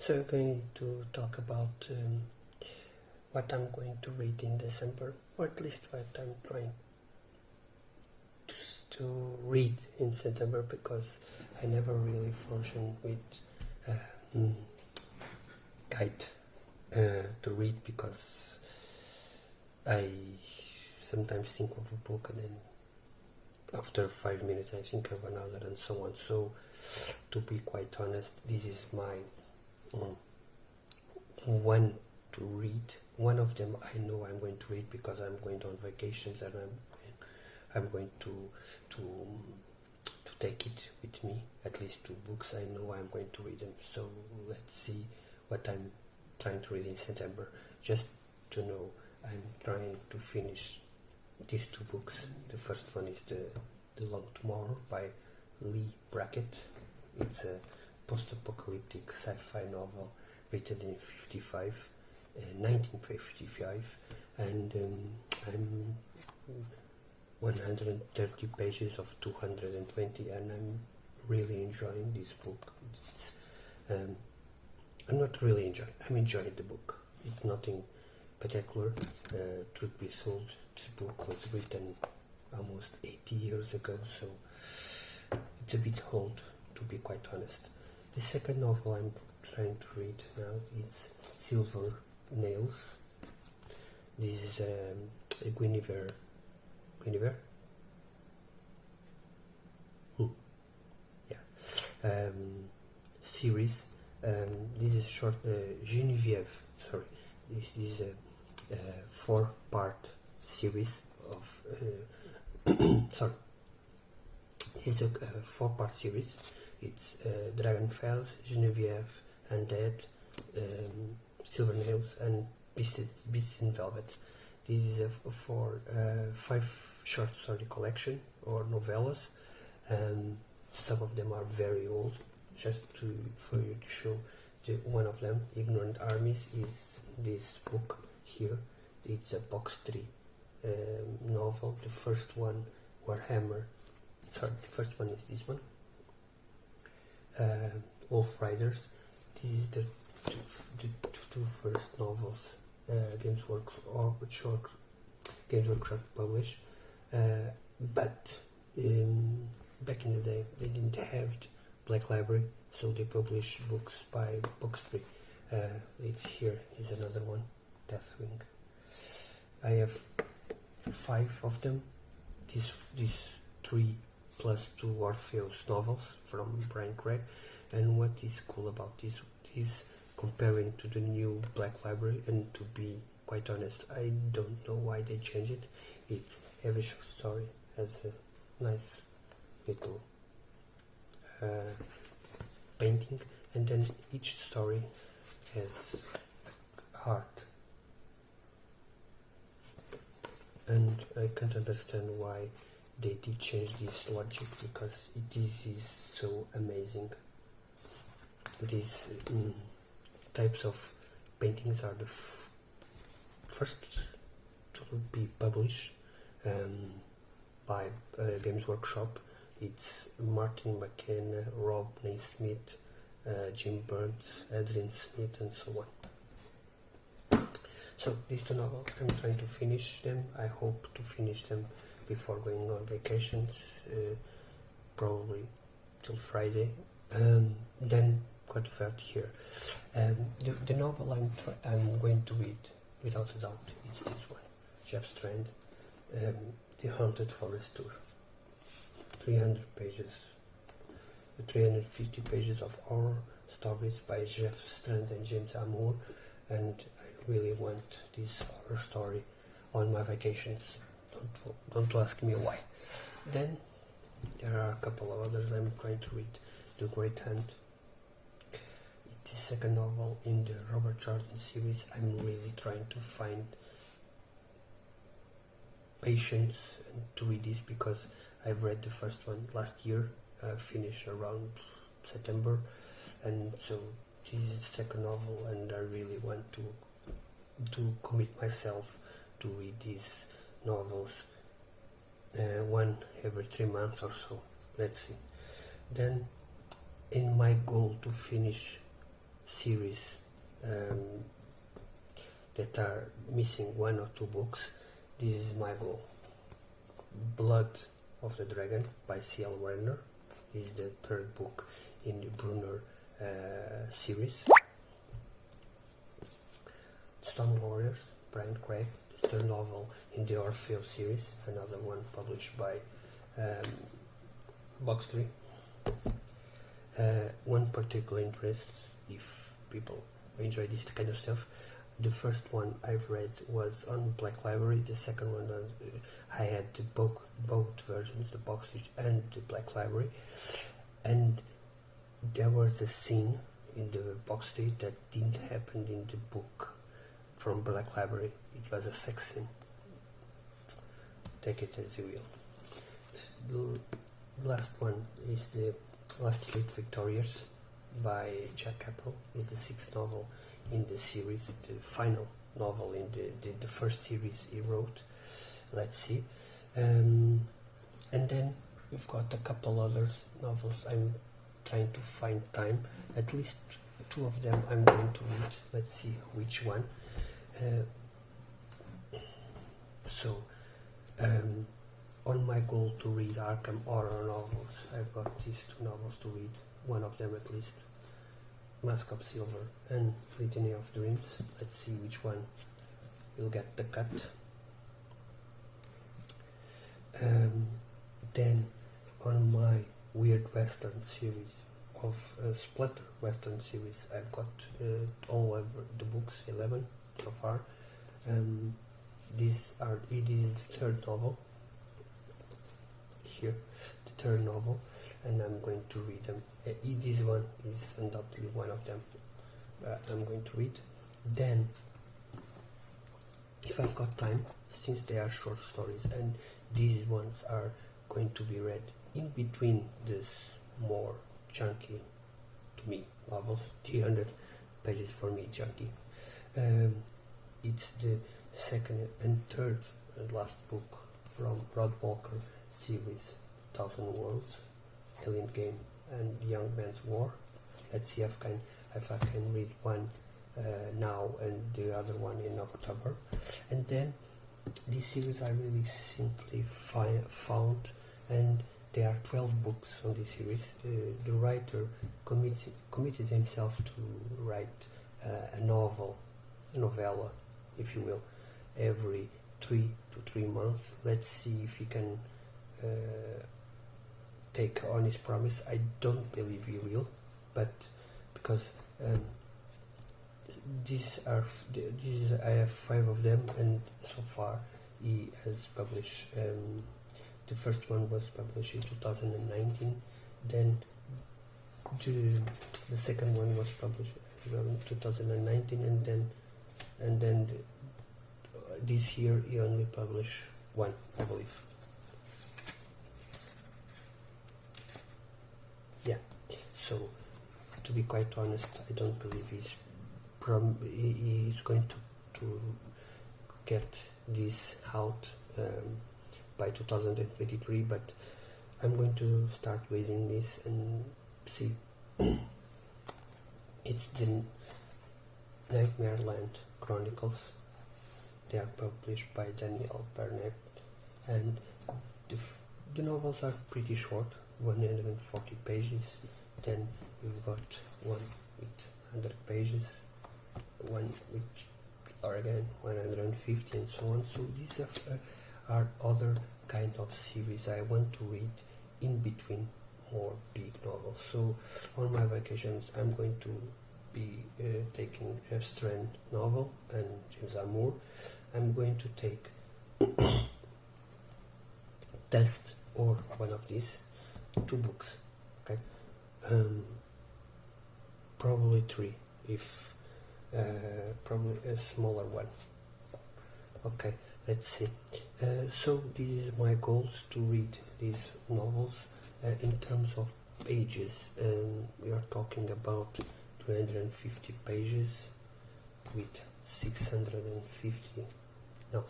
So we're going to talk about what I'm going to read in December, or at least what I'm trying to read in September, because I never really function with guide to read, because I sometimes think of a book and then after 5 minutes I think of another and so on. So to be quite honest, this is my one to read. One of them I know I'm going to read because I'm going on vacations and I'm going to take it with me. At least 2 books I know I'm going to read them. So let's see what I'm trying to read in September. Just to know, I'm trying to finish these 2 books. The first one is The Long Tomorrow by Lee Brackett. It's a post-apocalyptic sci-fi novel written in 1955, and I'm 130 pages of 220, and I'm really enjoying this book. I'm not really enjoying. I'm enjoying the book. It's nothing particular. Truth be told, this book was written almost 80 years ago, so it's a bit old, to be quite honest. The second novel I'm trying to read now is Silver Nails. This is a Guinevere series. This is short. Genevieve. Sorry, this is a 4-part series of. Sorry, this is a 4-part series. It's Dragonfels, Genevieve, Undead, Silver Nails, and Beasts in Velvet. This is a 5 short story collection or novellas. Some of them are very old. Just for you to show, one of them, Ignorant Armies, is this book here. It's a box 3 novel. The first one, Warhammer. Sorry, the first one is this one. Wolf Riders. This is the 2 first novels Games Workshop published, but back in the day they didn't have Black Library, so they published books by box 3. Here is another one, Deathwing. I have 5 of them. These 3 plus 2 Orpheus novels from Brian Craig. And what is cool about this is comparing to the new Black Library, and to be quite honest, I don't know why they changed it. It's every short story has a nice little painting, and then each story has art. And I can't understand why they did change this logic, because this is so amazing. These types of paintings are the first to be published by Games Workshop. It's Martin McKenna, Rob Naismith, Jim Burns, Adrian Smith, and so on. So these 2 novels, I'm trying to finish them. I hope to finish them before going on vacations, probably till Friday. Then what about here? The novel I'm going to read, without a doubt, it's this one, Jeff Strand, The Haunted Forest Tour. 300 pages, 350 pages of horror stories by Jeff Strand and James Amour, and I really want this horror story on my vacations. Don't ask me why. Then there are a couple of others I'm trying to read. The Great Hunt. It's the second novel in the Robert Jordan series. I'm really trying to find patience to read this, because I've read the first one last year, finished around September, and so this is the second novel, and I really want to commit myself to read these novels, one every 3 months or so. Let's see. Then, in my goal to finish series that are missing one or two books, this is my goal. Blood of the Dragon by C.L. Werner is the third book in the Brunner series. Stone Warriors, Brian Craig, the third novel in the Orfeo series, another one published by Box 3. One particular interest, if people enjoy this kind of stuff, the first one I've read was on Black Library, the second one I had both versions, the Boxage and the Black Library, and there was a scene in the Box 3 that didn't happen in the book from Black Library. It was a sex scene. Take it as you will. The last one is the Last Fleet Victorius by Jack Campbell. It's the sixth novel in the series, the final novel in the first series he wrote. Let's see. And then we've got a couple other novels. I'm trying to find time. At least two of them I'm going to read. Let's see which one. On my goal to read Arkham horror novels, I've got these two novels to read, one of them at least, Mask of Silver and Litany of Dreams. Let's see which one will get the cut. Then on my Weird Western series of Splatter Western series, I've got all of the books, 11 so far. It is the third novel here, the third novel, and I'm going to read them. This one is undoubtedly one of them I'm going to read. Then, if I've got time, since they are short stories and these ones are going to be read in between this more chunky, to me, novels, 300 pages for me, chunky. It's the second and third and last book from Rod Walker series, 1000 Worlds, Alien Game and Young Man's War. Let's see if I can read one now and the other one in October. And then this series I really simply found, and there are 12 books on this series. The writer committed himself to write a novella, if you will, every 3 to 3 months. Let's see if he can take on his promise. I don't believe he will, but because I have 5 of them, and so far he has published. The first one was published in 2019. Then the second one was published as well in 2019, and then this year he only published one, I believe. Yeah. So, to be quite honest, I don't believe he's going to get this out by 2023, but I'm going to start reading this and see. It's the NightmareLand Chronicles. They are published by Daniel Burnett, and the novels are pretty short, 140 pages. Then you've got one with 100 pages, one with again 150, and so on. So these are other kind of series I want to read in between more big novels. So on my vacations I'm going to be taking a Strand novel and James Amour. I'm going to take Test or one of these 2 books, okay, probably 3 if probably a smaller one. Okay, let's see. So this is my goals, to read these novels. In terms of pages, we are talking about 250 pages with 750, so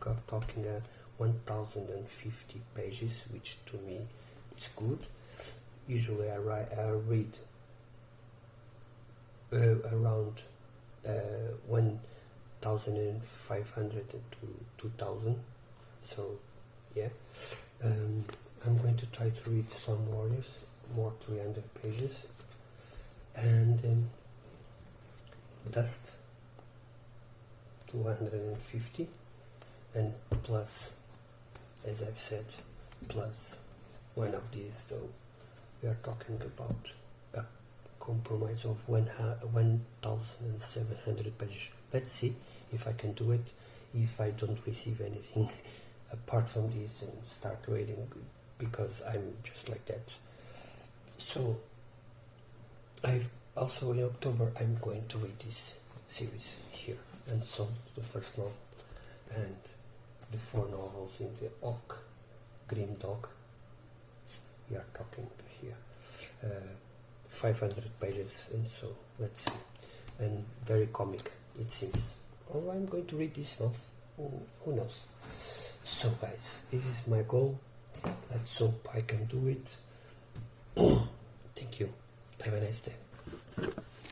you're talking 1050 pages, which to me is good. Usually I read around 1,500 to 2,000. So yeah, I'm going to try to read some warriors, more 300 pages, and dust 250, and plus, as I've said, plus one of these. So we are talking about a compromise of 1,700 pages. Let's see if I can do it, if I don't receive anything apart from this and start reading, because I'm just like that. So I've also, in October, I'm going to read this series here, and so the first novel and the 4 novels in the Oak Grim Dog. We are talking here 500 pages, and so let's see, and very comic it seems. Oh, I'm going to read this now. Who knows? So guys, this is my goal. Let's hope I can do it. Thank you. Have a nice day.